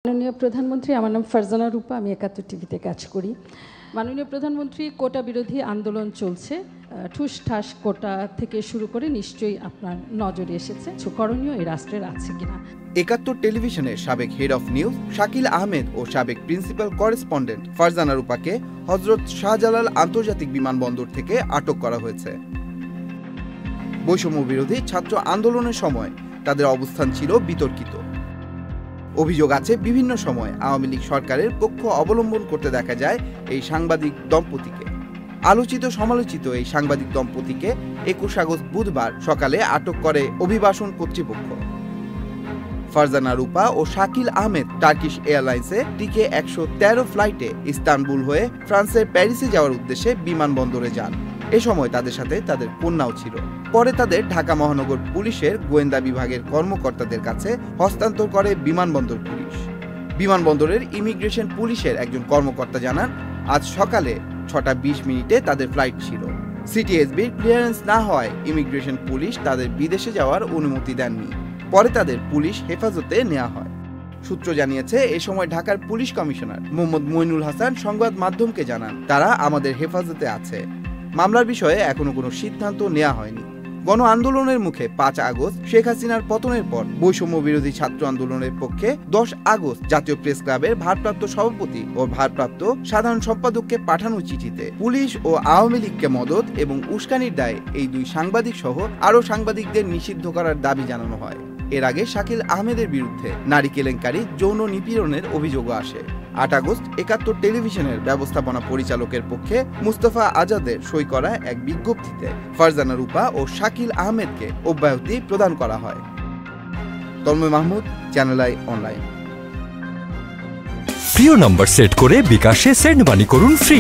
মাননীয় প্রধানমন্ত্রী, আমার নাম ফারজানা রূপা, আমি ৭১ টিভিতে কাজ করি। মাননীয় প্রধানমন্ত্রী, কোটা বিরোধী আন্দোলন চলছে, ঠুস ঠাস কোটা থেকে শুরু করে নিশ্চয়ই আপনার নজরে এসেছে। করণীয় এই রাষ্ট্রের আছে কিনা। ৭১ টেলিভিশনের সাবেক head of news Shakil Ahmed ও সাবেক প্রিন্সিপাল করেসপন্ডেন্ট ফারজানা রূপাকে হযরত শাহজালাল আন্তর্জাতিক বিমানবন্দর থেকে আটক করা হয়েছে। বৈষম্য বিরোধী ছাত্র আন্দোলনের সময় তাদের অবস্থান ছিল বিতর্কিত। অভিযোগ আছে, বিভিন্ন সময় আওয়ামী লীগ সরকারের পক্ষ অবলম্বন করতে দেখা যায় এই সাংবাদিক দম্পতিকে। আলোচিত সমালোচিত এই সাংবাদিক দম্পতিকে ২১ আগস্ট বুধবার সকালে আটক করে অভিবাসন কর্তৃপক্ষ। ফারজানা রূপা ও শাকিল আহমেদ টার্কিশ এয়ারলাইন্সে টিকে ১১৩ ফ্লাইটে ইস্তানবুল হয়ে ফ্রান্সের প্যারিসে যাওয়ার উদ্দেশ্যে বিমানবন্দরে যান। এ সময় তাদের সাথে তাদের কন্যাও ছিল। পরে তাদের ঢাকা মহানগর পুলিশের গোয়েন্দা বিভাগের কর্মকর্তাদের কাছে হস্তান্তর করে বিমানবন্দর পুলিশ। বিমানবন্দরের ইমিগ্রেশন পুলিশের একজন কর্মকর্তা জানান, আজ সকালে ৬টা ২০ তাদের ফ্লাইট ছিল। সিটিএসবির ক্লিয়ারেন্স না হওয়ায় ইমিগ্রেশন পুলিশ তাদের বিদেশে যাওয়ার অনুমতি দেননি। পরে তাদের পুলিশ হেফাজতে নেওয়া হয়। সূত্র জানিয়েছে, এ সময় ঢাকার পুলিশ কমিশনার মোহাম্মদ মইনুল হাসান সংবাদ মাধ্যমকে জানান, তারা আমাদের হেফাজতে আছে। মামলার বিষয়ে এখনো কোনো সিদ্ধান্ত নেওয়া হয়নি। গণ আন্দোলনের মুখে ৫ আগস্ট শেখ হাসিনার পতনের পর বৈষম্য বিরোধী ছাত্র আন্দোলনের পক্ষে ১০ আগস্ট জাতীয় প্রেস ক্লাবের ভারপ্রাপ্ত সভাপতি ও ভারপ্রাপ্ত সাধারণ সম্পাদককে পাঠানো চিঠিতে পুলিশ ও আওয়ামী লীগকে মদদ এবং উস্কানির দায়ে এই দুই সাংবাদিক সহ আরও সাংবাদিকদের নিষিদ্ধ করার দাবি জানানো হয়। এর আগে শাকিল আহমেদের বিরুদ্ধে নারী কেলেঙ্কারি, যৌন নিপীড়নের অভিযোগও আসে। ৮ আগস্ট ৭১ টেলিভিশনের ব্যবস্থাপনা পরিচালকের পক্ষে মুস্তফা আজাদের সই করা এক বিজ্ঞপ্তিতে ফারজানা রূপা ও শাকিল আহমেদকে অব্যাহতি প্রদান করা হয়। Tanmoy Mahmud, channel I online. প্রিয় নম্বর সেট করে বিকাশে সেন্ড মানি করুন ফ্রি।